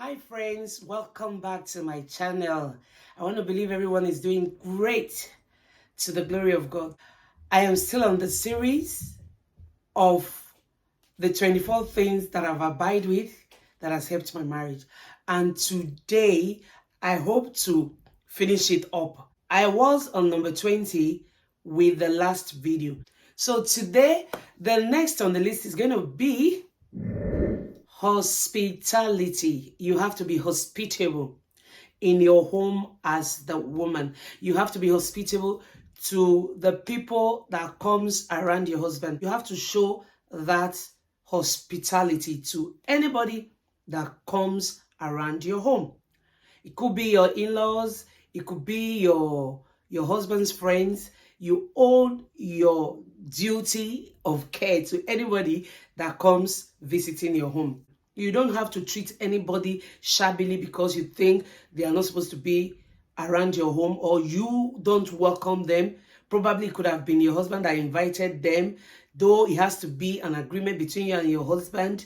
Hi friends, welcome back to my channel. I want to believe everyone is doing great to the glory of God. I am still on the series of the 24 things that I've abided with that has helped my marriage. And today, I hope to finish it up. I was on number 20 with the last video. So today, the next on the list is going to be hospitality. You have to be hospitable in your home as the woman. You have to be hospitable to the people that comes around your husband. You have to show that hospitality to anybody that comes around your home. It could be your in-laws, it could be your husband's friends. You owe your duty of care to anybody that comes visiting your home. You don't have to treat anybody shabbily because you think they are not supposed to be around your home or you don't welcome them. Probably could have been your husband that invited them, though it has to be an agreement between you and your husband.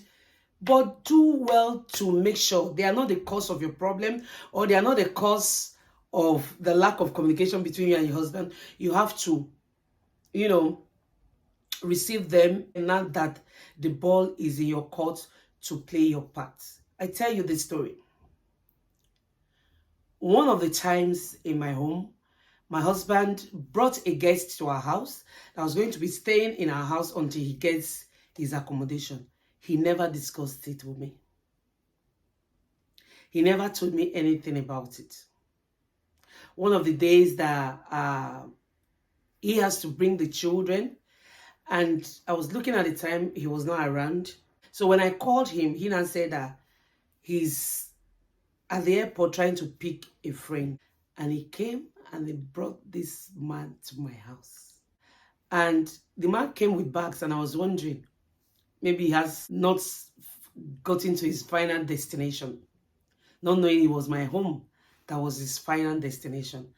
But do well to make sure they are not the cause of your problem or they are not the cause of the lack of communication between you and your husband. You have to, receive them, and not that the ball is in your court to play your part. I tell you this story. One of the times in my home, my husband brought a guest to our house that was going to be staying in our house until he gets his accommodation. He never discussed it with me. He never told me anything about it. One of the days that he has to bring the children, and I was looking at the time, he was not around. So when I called him, he now said that he's at the airport trying to pick a friend. And he came and he brought this man to my house. And the man came with bags, and I was wondering, maybe he has not gotten to his final destination, not knowing it was my home that was his final destination.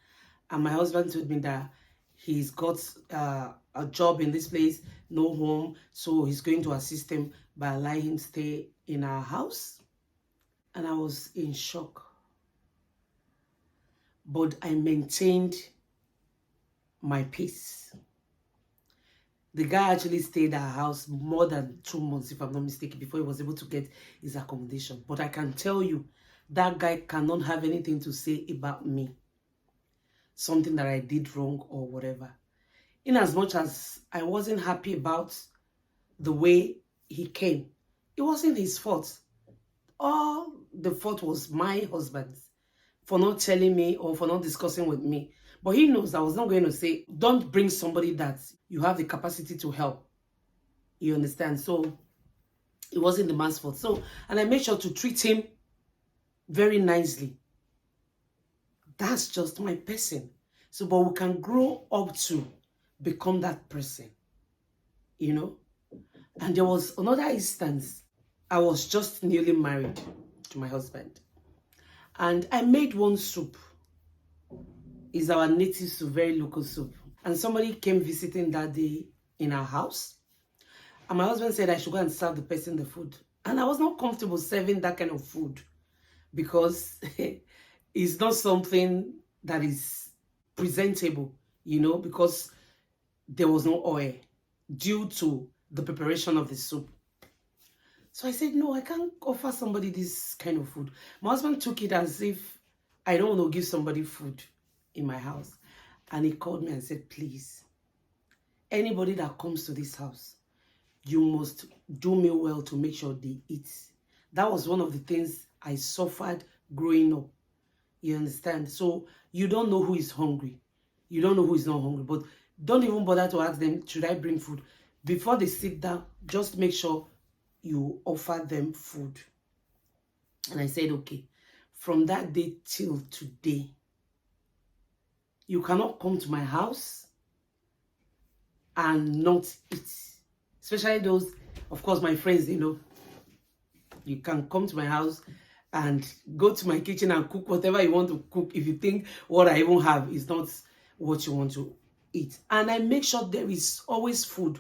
And my husband told me that he's got a job in this place, no home, so he's going to assist him by allowing him stay in our house. And I was in shock. But I maintained my peace. The guy actually stayed at our house more than 2 months, if I'm not mistaken, before he was able to get his accommodation. But I can tell you, that guy cannot have anything to say about me. Something that I did wrong or whatever. In as much as I wasn't happy about the way he came, it wasn't his fault. All the fault was my husband's for not telling me or for not discussing with me. But he knows I was not going to say, don't bring somebody that you have the capacity to help. You understand? So it wasn't the man's fault. So, and I made sure to treat him very nicely. That's just my person. So, but we can grow up to become that person, And there was another instance. I was just newly married to my husband. And I made one soup. It's our native soup, very local soup. And somebody came visiting that day in our house. And my husband said I should go and serve the person the food. And I was not comfortable serving that kind of food because it's not something that is presentable, because there was no oil due to the preparation of the soup. So I said, no, I can't offer somebody this kind of food. My husband took it as if I don't want to give somebody food in my house. And he called me and said, please, anybody that comes to this house, you must do me well to make sure they eat. That was one of the things I suffered growing up. You understand? So you don't know who is hungry. You don't know who is not hungry. But don't even bother to ask them, should I bring food? Before they sit down, just make sure you offer them food. And I said, okay. From that day till today, you cannot come to my house and not eat. Especially those, of course, my friends, you can come to my house and go to my kitchen and cook whatever you want to cook if you think what I even have is not what you want to eat. And I make sure there is always food.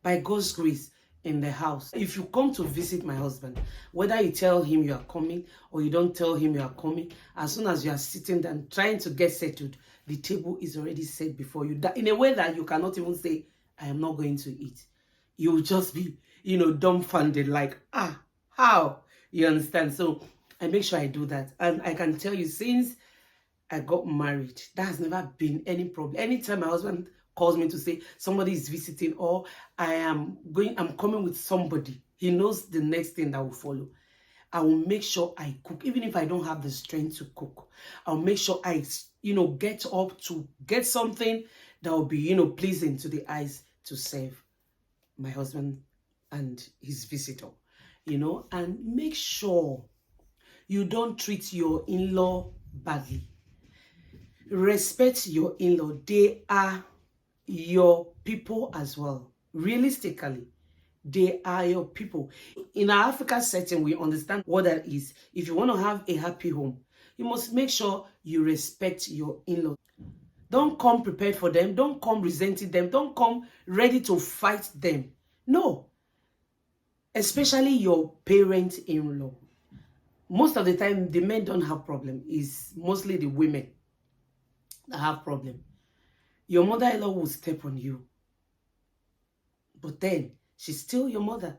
By God's grace, in the house. If you come to visit my husband, whether you tell him you are coming or you don't tell him you are coming, as soon as you are sitting there and trying to get settled, the table is already set before you, in a way that you cannot even say, I am not going to eat. You will just be, dumbfounded, like, how? You understand? So I make sure I do that. And I can tell you, since I got married, that has never been any problem. Anytime my husband calls me to say somebody is visiting or I'm coming with somebody, he knows the next thing that will follow. I will make sure I cook, even if I don't have the strength to cook. I'll make sure I, get up to get something that will be, pleasing to the eyes to serve my husband and his visitor, and make sure you don't treat your in-law badly. Respect your in-law. They are your people as well. Realistically, they are your people. In our African setting, we understand what that is. If you want to have a happy home, you must make sure you respect your in-law. Don't come prepared for them. Don't come resenting them. Don't come ready to fight them. No. Especially your parent-in-law. Most of the time, the men don't have problem. It's mostly the women that have problem. Your mother-in-law will step on you. But then, she's still your mother.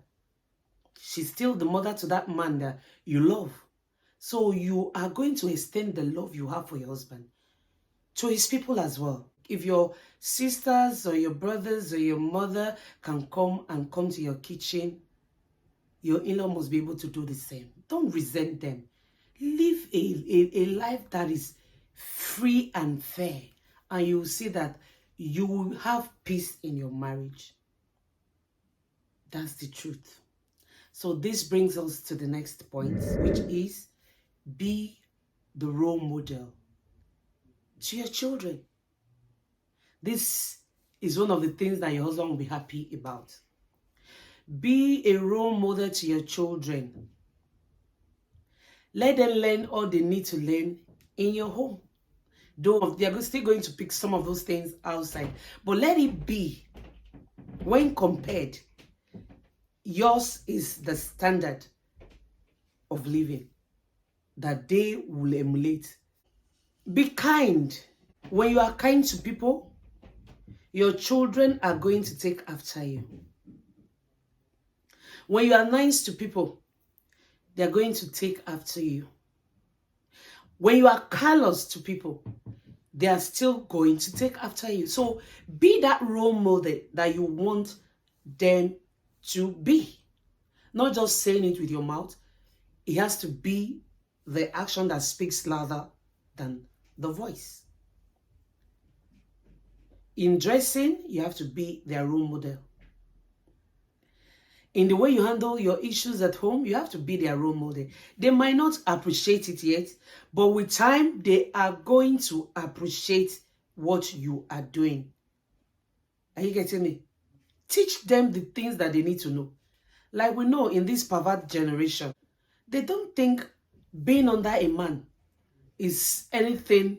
She's still the mother to that man that you love. So you are going to extend the love you have for your husband to his people as well. If your sisters or your brothers or your mother can come to your kitchen, your in-law must be able to do the same. Don't resent them. Live a life that is free and fair, and you will see that you will have peace in your marriage. That's the truth. So this brings us to the next point, which is be the role model to your children. This is one of the things that your husband will be happy about. Be a role model to your children. Let them learn all they need to learn in your home. Though they're still going to pick some of those things outside. But let it be, when compared, yours is the standard of living that they will emulate. Be kind. When you are kind to people, your children are going to take after you. When you are nice to people, they are going to take after you. When you are callous to people, they are still going to take after you. So be that role model that you want them to be. Not just saying it with your mouth. It has to be the action that speaks louder than the voice. In dressing, you have to be their role model. In the way you handle your issues at home, you have to be their role model. They might not appreciate it yet, but with time, they are going to appreciate what you are doing. Are you getting me? Teach them the things that they need to know. Like we know in this pervert generation, they don't think being under a man is anything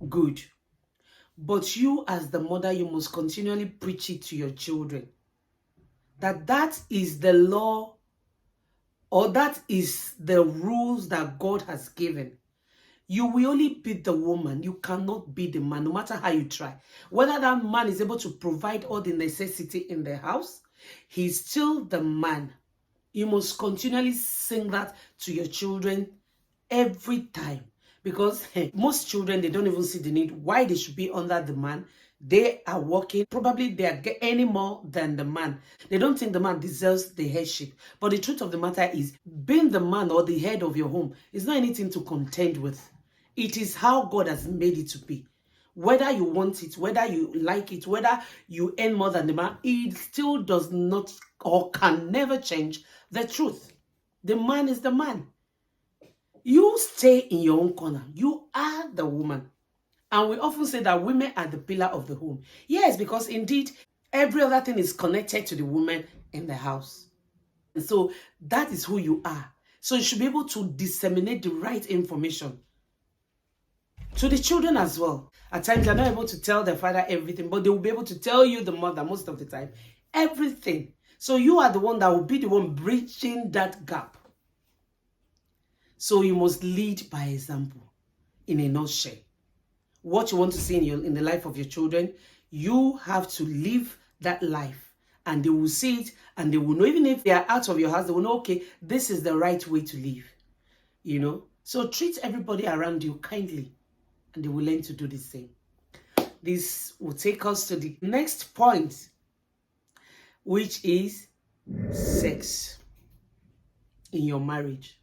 good. But you as the mother, you must continually preach it to your children. That is the law, or that is the rules that God has given. You will only be the woman. You cannot be the man, no matter how you try. Whether that man is able to provide all the necessity in the house, he's still the man. You must continually sing that to your children every time. Because most children, they don't even see the need why they should be under the man. They are working. Probably they are any more than the man. They don't think the man deserves the headship. But the truth of the matter is, being the man or the head of your home is not anything to contend with. It is how God has made it to be. Whether you want it, whether you like it, whether you earn more than the man, it still does not or can never change the truth. The man is the man. You stay in your own corner. You are the woman. And we often say that women are the pillar of the home. Yes, because indeed, every other thing is connected to the woman in the house. And so that is who you are. So you should be able to disseminate the right information to the children as well. At times, they're not able to tell their father everything, but they will be able to tell you, the mother, most of the time, everything. So you are the one that will be the one bridging that gap. So you must lead by example, in a nutshell. What you want to see in the life of your children, you have to live that life, and they will see it, and they will know, even if they are out of your house, they will know, okay, this is the right way to live, you know. So treat everybody around you kindly, and they will learn to do the same. This will take us to the next point, which is sex in your marriage.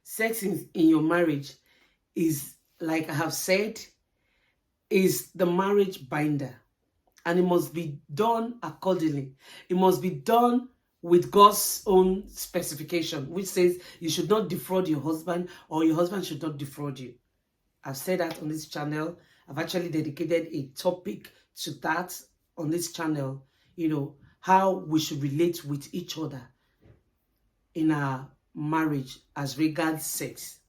Sex in your marriage is, like I have said, is the marriage binder, and it must be done accordingly. It must be done with God's own specification, which says you should not defraud your husband, or your husband should not defraud you. I've said that on this channel. I've actually dedicated a topic to that on this channel, you know, how we should relate with each other in our marriage as regards sex.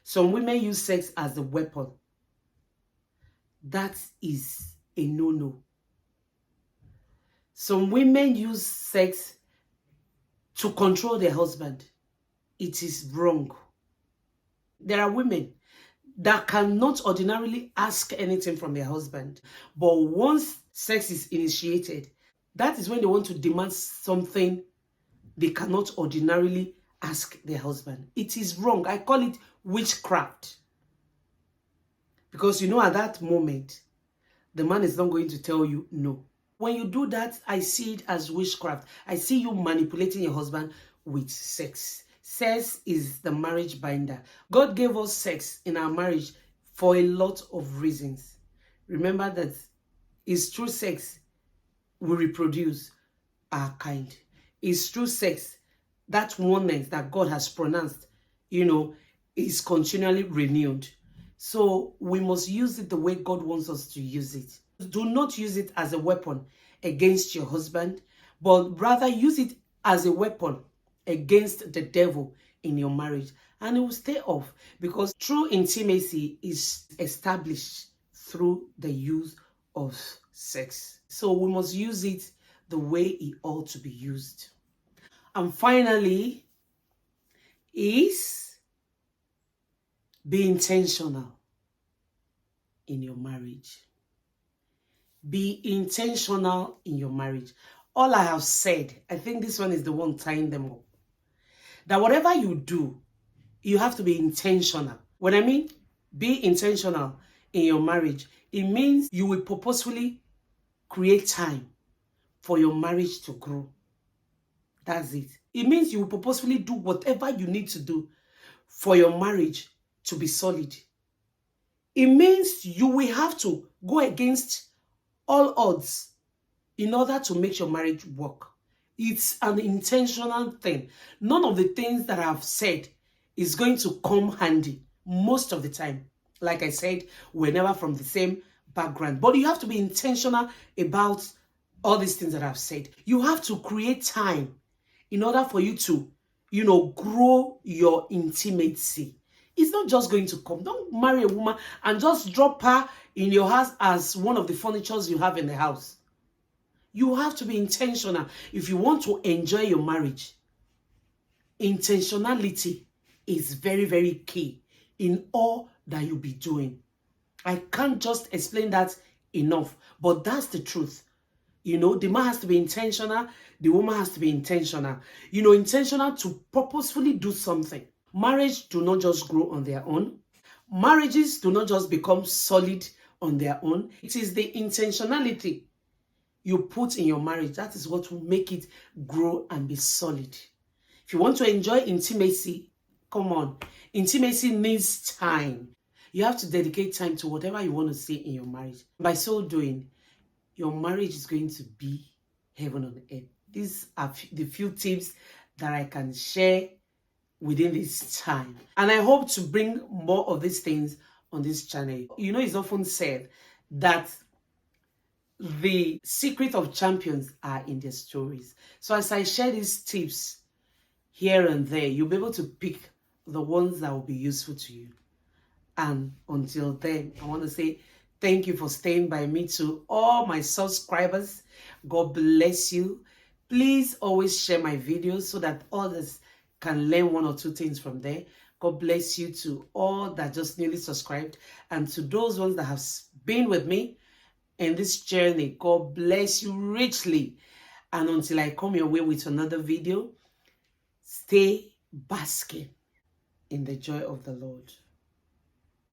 Some women use sex as a weapon. That is a no-no. Some women use sex to control their husband. It is wrong. There are women that cannot ordinarily ask anything from their husband, but once sex is initiated, that is when they want to demand something they cannot ordinarily ask their husband. It is wrong. I call it witchcraft. Because you know, at that moment, the man is not going to tell you no. When you do that, I see it as witchcraft. I see you manipulating your husband with sex. Sex is the marriage binder. God gave us sex in our marriage for a lot of reasons. Remember that it's through sex we reproduce our kind. It's through sex, that oneness that God has pronounced, you know, is continually renewed. So we must use it the way God wants us to use it. Do not use it as a weapon against your husband, but rather use it as a weapon against the devil in your marriage, and it will stay off, because true intimacy is established through the use of sex. So we must use it the way it ought to be used. And finally is be intentional in your marriage. Be intentional in your marriage. All I have said, I think this one is the one tying them up. That whatever you do, you have to be intentional. When I mean be intentional in your marriage, it means you will purposefully create time for your marriage to grow. That's it. It means you will purposefully do whatever you need to do for your marriage to be solid. It means you will have to go against all odds in order to make your marriage work. It's an intentional thing. None of the things that I've said is going to come handy most of the time. Like I said, we're never from the same background. But you have to be intentional about all these things that I've said. You have to create time in order for you to, you know, grow your intimacy. It's not just going to come. Don't marry a woman and just drop her in your house as one of the furnitures you have in the house. You have to be intentional if you want to enjoy your marriage. Intentionality is very, very key in all that you'll be doing. I can't just explain that enough, but that's the truth. You know, the man has to be intentional, the woman has to be intentional. You know, intentional to purposefully do something. Marriage do not just grow on their own. Marriages do not just become solid on their own. It is the intentionality you put in your marriage that is what will make it grow and be solid. If you want to enjoy intimacy, come on. Intimacy needs time. You have to dedicate time to whatever you want to see in your marriage. By so doing, your marriage is going to be heaven on earth. These are the few tips that I can share within this time. And I hope to bring more of these things on this channel. You know, it's often said that the secret of champions are in their stories. So as I share these tips here and there, you'll be able to pick the ones that will be useful to you. And until then, I want to say Thank you for staying by me. To all my subscribers, God bless you. Please always share my videos so that others can learn one or two things from there. God bless you to all that just newly subscribed, and to those ones that have been with me in this journey. God bless you richly. And until I come your way with another video, stay basking in the joy of the Lord.